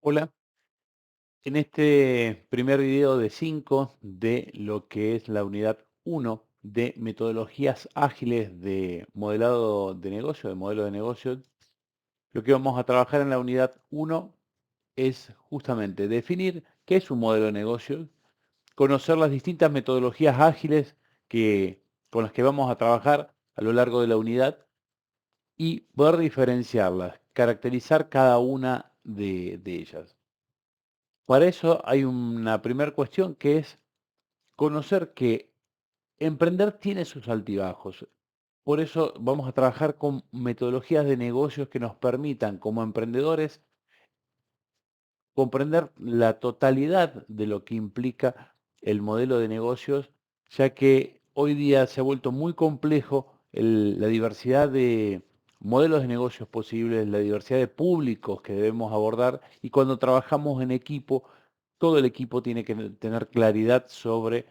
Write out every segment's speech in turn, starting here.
Hola, en este primer video de 5 de lo que es la unidad uno de metodologías ágiles de modelado de negocio, de modelo de negocio, lo que vamos a trabajar en la unidad uno es justamente definir qué es un modelo de negocio, conocer las distintas metodologías ágiles con las que vamos a trabajar a lo largo de la unidad y poder diferenciarlas, caracterizar cada una de ellas. Para eso hay una primera cuestión que es conocer que emprender tiene sus altibajos. Por eso vamos a trabajar con metodologías de negocios que nos permitan, como emprendedores, comprender la totalidad de lo que implica el modelo de negocios, ya que hoy día se ha vuelto muy complejo la diversidad de modelos de negocios posibles, la diversidad de públicos que debemos abordar y cuando trabajamos en equipo, todo el equipo tiene que tener claridad sobre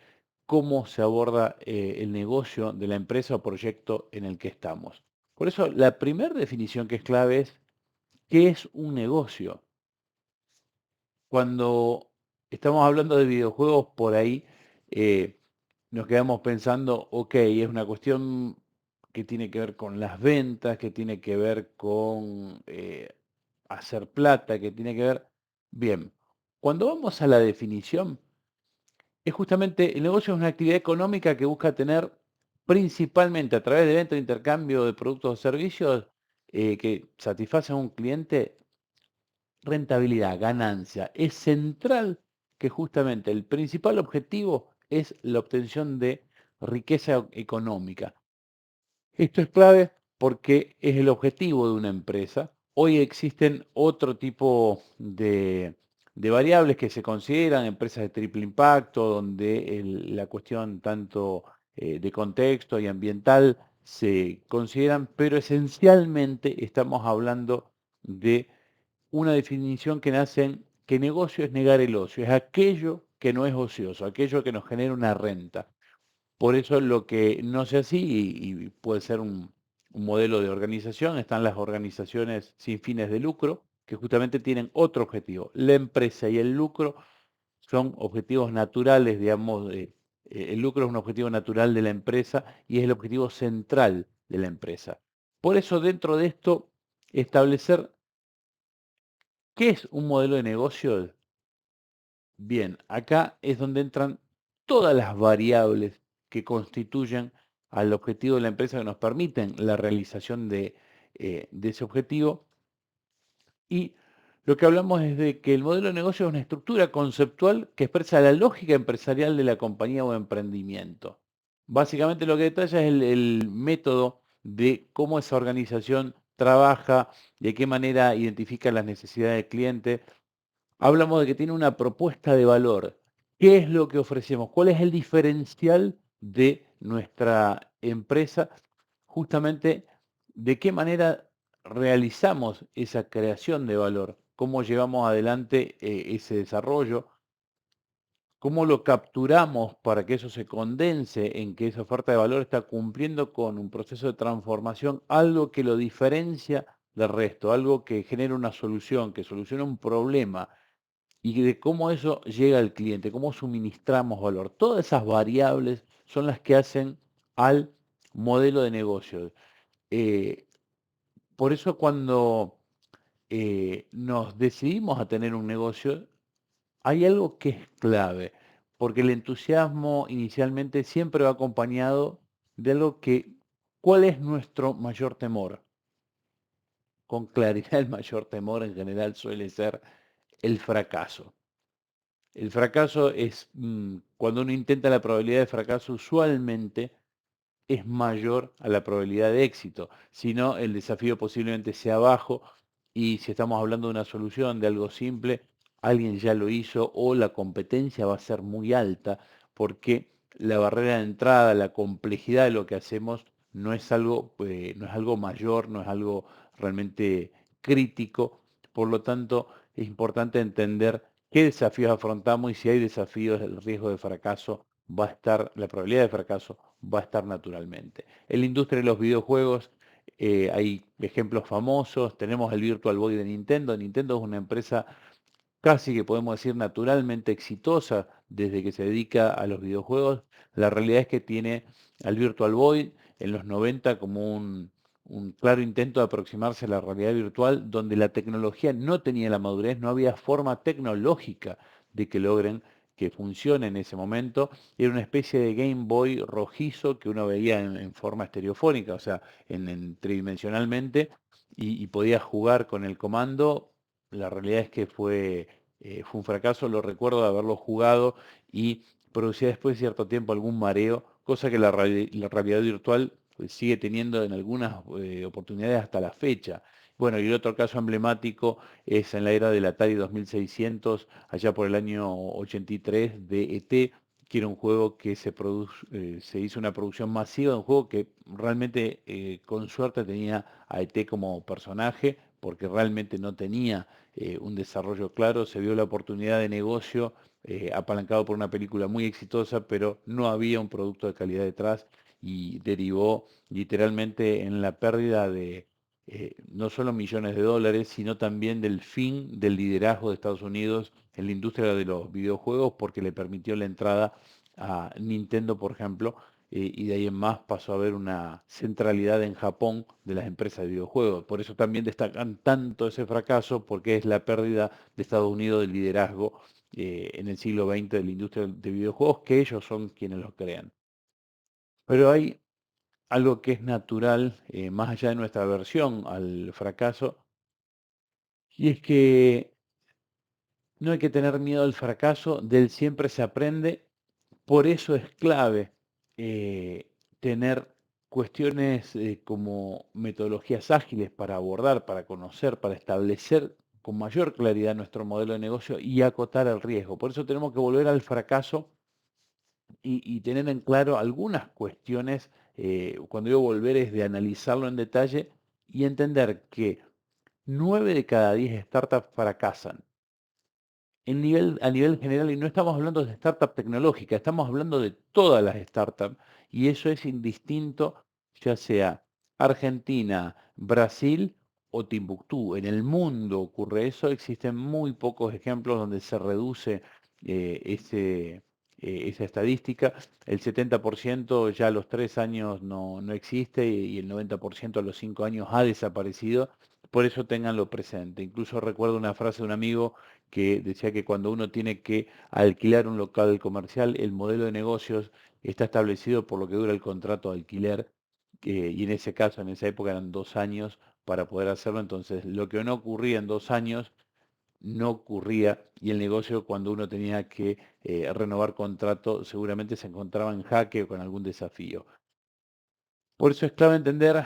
cómo se aborda el negocio de la empresa o proyecto en el que estamos. Por eso, la primera definición que es clave es ¿qué es un negocio? Cuando estamos hablando de videojuegos, por ahí eh, nos quedamos pensando, ok, es una cuestión que tiene que ver con las ventas, que tiene que ver con hacer plata, que tiene que ver... Bien, cuando vamos a la definición, es justamente el negocio es una actividad económica que busca tener principalmente a través de venta o intercambio de productos o servicios que satisfacen a un cliente rentabilidad, ganancia. Es central que justamente el principal objetivo es la obtención de riqueza económica. Esto es clave porque es el objetivo de una empresa. Hoy existen otro tipo de variables que se consideran empresas de triple impacto, donde la cuestión tanto de contexto y ambiental se consideran, pero esencialmente estamos hablando de una definición que nace en que negocio es negar el ocio, es aquello que no es ocioso, aquello que nos genera una renta. Por eso lo que no sea así, y puede ser un modelo de organización, están las organizaciones sin fines de lucro, que justamente tienen otro objetivo. La empresa y el lucro son objetivos naturales, digamos, el lucro es un objetivo natural de la empresa y es el objetivo central de la empresa. Por eso dentro de esto, establecer qué es un modelo de negocio. Bien, acá es donde entran todas las variables que constituyen al objetivo de la empresa que nos permiten la realización de ese objetivo. Y lo que hablamos es de que el modelo de negocio es una estructura conceptual que expresa la lógica empresarial de la compañía o emprendimiento. Básicamente lo que detalla es el método de cómo esa organización trabaja, de qué manera identifica las necesidades del cliente, hablamos de que tiene una propuesta de valor. ¿Qué es lo que ofrecemos? ¿Cuál es el diferencial de nuestra empresa? Justamente, ¿de qué manera realizamos esa creación de valor? ¿Cómo llevamos adelante ese desarrollo? ¿Cómo lo capturamos para que eso se condense en que esa oferta de valor está cumpliendo con un proceso de transformación, algo que lo diferencia del resto, algo que genera una solución, que soluciona un problema? Y de cómo eso llega al cliente, cómo suministramos valor. Todas esas variables son las que hacen al modelo de negocio. Eh, por eso cuando nos decidimos a tener un negocio, hay algo que es clave, porque el entusiasmo inicialmente siempre va acompañado de algo que, ¿cuál es nuestro mayor temor? Con claridad el mayor temor en general suele ser el fracaso. El fracaso es, cuando uno intenta la probabilidad de fracaso, usualmente es mayor a la probabilidad de éxito. Si no, el desafío posiblemente sea bajo y si estamos hablando de una solución, de algo simple, alguien ya lo hizo o la competencia va a ser muy alta porque la barrera de entrada, la complejidad de lo que hacemos no es algo mayor, no es algo realmente crítico. Por lo tanto, es importante entender qué desafíos afrontamos y si hay desafíos, el riesgo de fracaso va a estar, la probabilidad de fracaso va a estar naturalmente. En la industria de los videojuegos hay ejemplos famosos, tenemos el Virtual Boy de Nintendo. Nintendo es una empresa casi que podemos decir naturalmente exitosa desde que se dedica a los videojuegos. La realidad es que tiene al Virtual Boy en los 90 como un claro intento de aproximarse a la realidad virtual, donde la tecnología no tenía la madurez, no había forma tecnológica de que logren que funcione en ese momento. Era una especie de Game Boy rojizo que uno veía en forma estereofónica, o sea, tridimensionalmente, y podía jugar con el comando. La realidad es que fue un fracaso, lo recuerdo de haberlo jugado y producía después de cierto tiempo algún mareo, cosa que la realidad virtual sigue teniendo en algunas oportunidades hasta la fecha. Bueno, y el otro caso emblemático es en la era del Atari 2600, allá por el año 83, de ET, que era un juego que se hizo una producción masiva, un juego que realmente con suerte tenía a ET como personaje, porque realmente no tenía un desarrollo claro, se vio la oportunidad de negocio apalancado por una película muy exitosa, pero no había un producto de calidad detrás y derivó literalmente en la pérdida de no solo millones de dólares, sino también del fin del liderazgo de Estados Unidos en la industria de los videojuegos porque le permitió la entrada a Nintendo, por ejemplo, y de ahí en más pasó a haber una centralidad en Japón de las empresas de videojuegos. Por eso también destacan tanto ese fracaso, porque es la pérdida de Estados Unidos del liderazgo en el siglo XX de la industria de videojuegos, que ellos son quienes los crean. Pero hay algo que es natural, más allá de nuestra aversión al fracaso, y es que no hay que tener miedo al fracaso, del siempre se aprende. Por eso es clave tener cuestiones como metodologías ágiles para abordar, para conocer, para establecer con mayor claridad nuestro modelo de negocio y acotar el riesgo. Por eso tenemos que volver al fracaso y tener en claro algunas cuestiones. Cuando digo volver es de analizarlo en detalle y entender que 9 de cada 10 startups fracasan a nivel general, y no estamos hablando de startup tecnológica, estamos hablando de todas las startups, y eso es indistinto, ya sea Argentina, Brasil o Timbuktu. En el mundo ocurre eso, existen muy pocos ejemplos donde se reduce esa estadística. El 70% ya a los 3 años no existe y el 90% a los 5 años ha desaparecido. Por eso tenganlo presente. Incluso recuerdo una frase de un amigo que decía que cuando uno tiene que alquilar un local comercial, el modelo de negocios está establecido por lo que dura el contrato de alquiler, y en ese caso, en esa época eran 2 años para poder hacerlo, entonces lo que no ocurría en 2 años no ocurría y el negocio cuando uno tenía que renovar contrato seguramente se encontraba en jaque o con algún desafío. Por eso es clave entender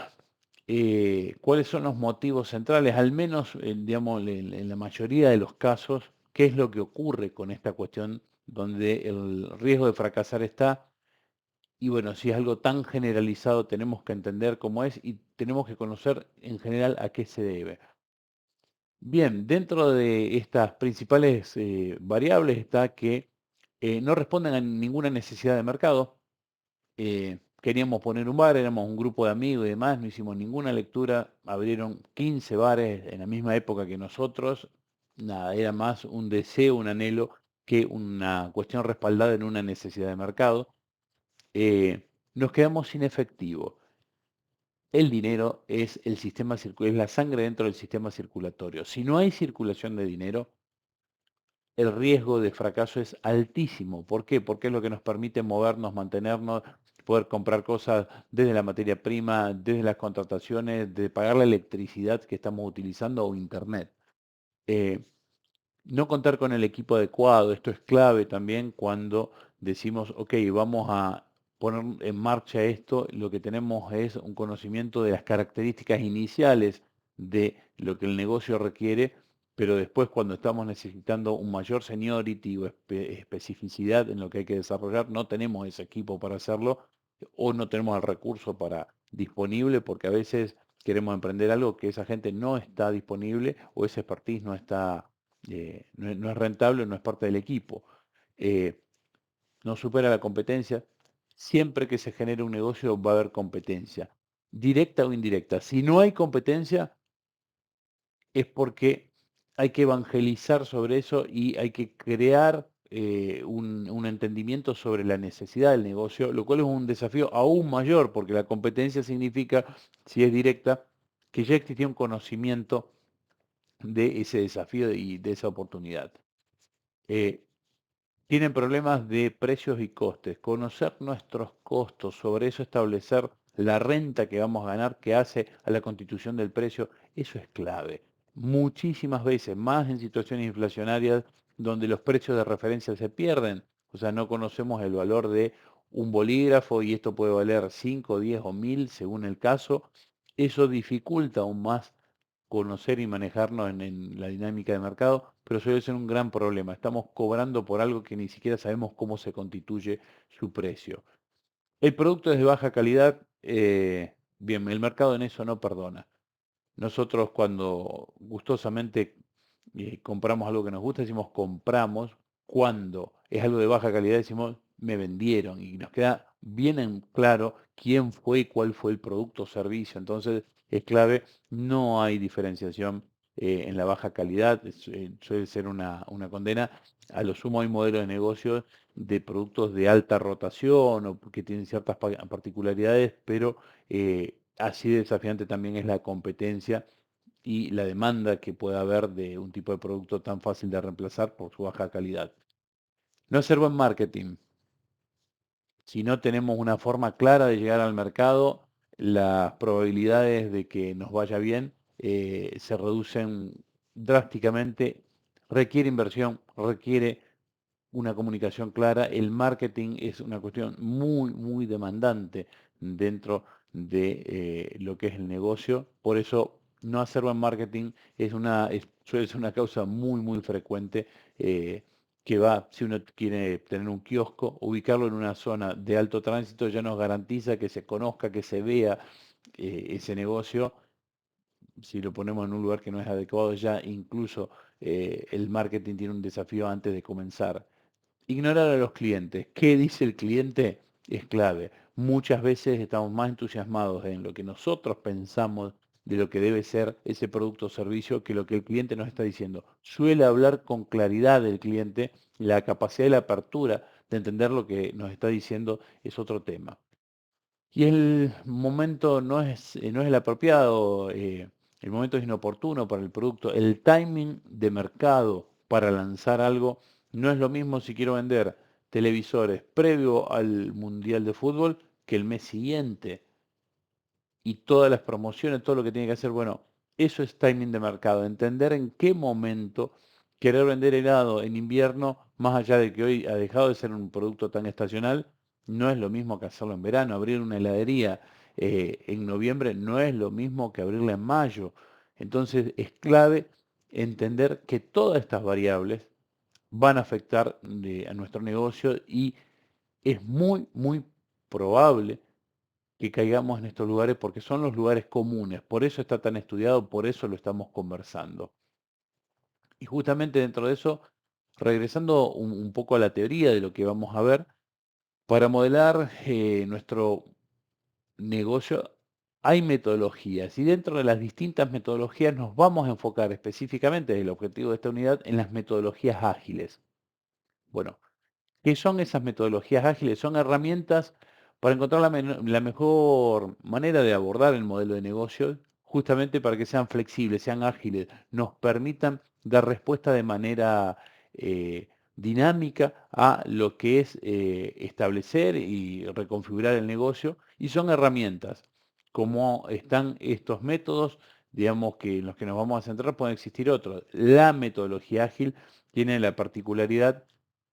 cuáles son los motivos centrales, al menos digamos, en la mayoría de los casos, qué es lo que ocurre con esta cuestión donde el riesgo de fracasar está. Y bueno, si es algo tan generalizado, tenemos que entender cómo es y tenemos que conocer en general a qué se debe. Bien, dentro de estas principales variables está que no responden a ninguna necesidad de mercado. Queríamos poner un bar, éramos un grupo de amigos y demás, no hicimos ninguna lectura, abrieron 15 bares en la misma época que nosotros, nada, era más un deseo, un anhelo que una cuestión respaldada en una necesidad de mercado. Nos quedamos sin efectivo. El dinero es el sistema es la sangre dentro del sistema circulatorio. Si no hay circulación de dinero, el riesgo de fracaso es altísimo. ¿Por qué? Porque es lo que nos permite movernos, mantenernos, poder comprar cosas desde la materia prima, desde las contrataciones, de pagar la electricidad que estamos utilizando o internet. Eh, no contar con el equipo adecuado, esto es clave también cuando decimos, ok, vamos a poner en marcha esto, lo que tenemos es un conocimiento de las características iniciales de lo que el negocio requiere, pero después cuando estamos necesitando un mayor seniority o especificidad en lo que hay que desarrollar, no tenemos ese equipo para hacerlo o no tenemos el recurso para disponible porque a veces queremos emprender algo que esa gente no está disponible o ese expertise no está no es rentable, no es parte del equipo. Eh, no supera la competencia. Siempre que se genere un negocio va a haber competencia, directa o indirecta. Si no hay competencia es porque hay que evangelizar sobre eso y hay que crear un entendimiento sobre la necesidad del negocio, lo cual es un desafío aún mayor, porque la competencia significa, si es directa, que ya existía un conocimiento de ese desafío y de esa oportunidad. Eh, Tienen problemas de precios y costes. Conocer nuestros costos, sobre eso establecer la renta que vamos a ganar, que hace a la constitución del precio, eso es clave. Muchísimas veces, más en situaciones inflacionarias donde los precios de referencia se pierden, o sea, no conocemos el valor de un bolígrafo y esto puede valer 5, 10 o 1000 según el caso, eso dificulta aún más conocer y manejarnos en la dinámica de mercado, pero suele ser un gran problema. Estamos cobrando por algo que ni siquiera sabemos cómo se constituye su precio. El producto es de baja calidad, bien, el mercado en eso no perdona. Nosotros cuando gustosamente compramos algo que nos gusta, decimos compramos. Cuando es algo de baja calidad, decimos me vendieron. Y nos queda bien en claro quién fue y cuál fue el producto o servicio. Entonces es clave, no hay diferenciación en la baja calidad. Suele ser una condena. A lo sumo hay modelos de negocio de productos de alta rotación o que tienen ciertas particularidades, pero así de desafiante también es la competencia y la demanda que pueda haber de un tipo de producto tan fácil de reemplazar por su baja calidad. No hacer buen marketing. Si no tenemos una forma clara de llegar al mercado, las probabilidades de que nos vaya bien se reducen drásticamente. Requiere inversión, requiere una comunicación clara. El marketing es una cuestión muy, muy demandante dentro de lo que es el negocio. Por eso, no hacer buen marketing suele ser una causa muy, muy frecuente que va, si uno quiere tener un kiosco, ubicarlo en una zona de alto tránsito ya nos garantiza que se conozca, que se vea ese negocio. Si lo ponemos en un lugar que no es adecuado, ya incluso el marketing tiene un desafío antes de comenzar. Ignorar a los clientes. ¿Qué dice el cliente? Es clave. Muchas veces estamos más entusiasmados en lo que nosotros pensamos de lo que debe ser ese producto o servicio que lo que el cliente nos está diciendo. Suele hablar con claridad el cliente, la capacidad de la apertura de entender lo que nos está diciendo es otro tema. Y el momento no es el apropiado, el momento es inoportuno para el producto. El timing de mercado para lanzar algo no es lo mismo si quiero vender televisores previo al Mundial de Fútbol que el mes siguiente y todas las promociones, todo lo que tiene que hacer. Bueno, eso es timing de mercado, entender en qué momento querer vender helado en invierno, más allá de que hoy ha dejado de ser un producto tan estacional, no es lo mismo que hacerlo en verano. Abrir una heladería en noviembre no es lo mismo que abrirla en mayo. Entonces es clave entender que todas estas variables van a afectar a nuestro negocio y es muy, muy probable que caigamos en estos lugares porque son los lugares comunes, por eso está tan estudiado, por eso lo estamos conversando. Y justamente dentro de eso, regresando un poco a la teoría de lo que vamos a ver, para modelar nuestro negocio hay metodologías y dentro de las distintas metodologías nos vamos a enfocar específicamente, el objetivo de esta unidad, en las metodologías ágiles. Bueno, ¿qué son esas metodologías ágiles? Son herramientas para encontrar la mejor manera de abordar el modelo de negocio, justamente para que sean flexibles, sean ágiles, nos permitan dar respuesta de manera dinámica a lo que es establecer y reconfigurar el negocio. Y son herramientas. Como están estos métodos, digamos que en los que nos vamos a centrar, pueden existir otros. La metodología ágil tiene la particularidad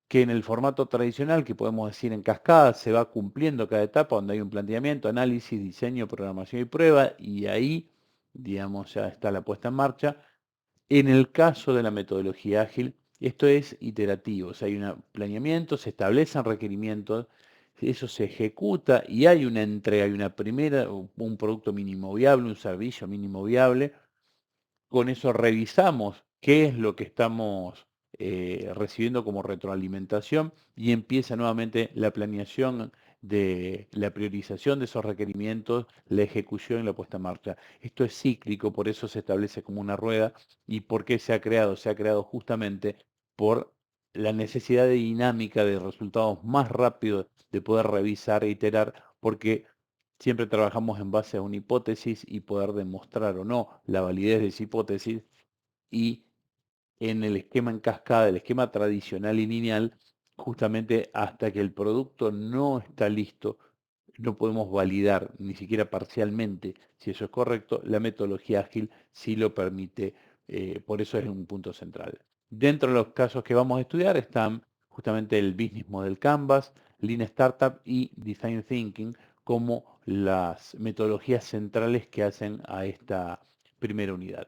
que en el formato tradicional, que podemos decir en cascada, se va cumpliendo cada etapa donde hay un planteamiento, análisis, diseño, programación y prueba, y ahí, digamos, ya está la puesta en marcha. En el caso de la metodología ágil, esto es iterativo, o sea, hay un planeamiento, se establecen requerimientos, eso se ejecuta y hay una entrega, hay una primera, un producto mínimo viable, un servicio mínimo viable, con eso revisamos qué es lo que estamos recibiendo como retroalimentación y empieza nuevamente la planeación de la priorización de esos requerimientos, la ejecución y la puesta en marcha. Esto es cíclico, por eso se establece como una rueda. ¿Y por qué se ha creado? Se ha creado justamente por la necesidad de dinámica de resultados más rápidos, de poder revisar e iterar, porque siempre trabajamos en base a una hipótesis y poder demostrar o no la validez de esa hipótesis, y en el esquema en cascada, el esquema tradicional y lineal, justamente hasta que el producto no está listo, no podemos validar ni siquiera parcialmente si eso es correcto. La metodología ágil sí lo permite, por eso es un punto central. Dentro de los casos que vamos a estudiar están justamente el Business Model Canvas, Lean Startup y Design Thinking como las metodologías centrales que hacen a esta primera unidad.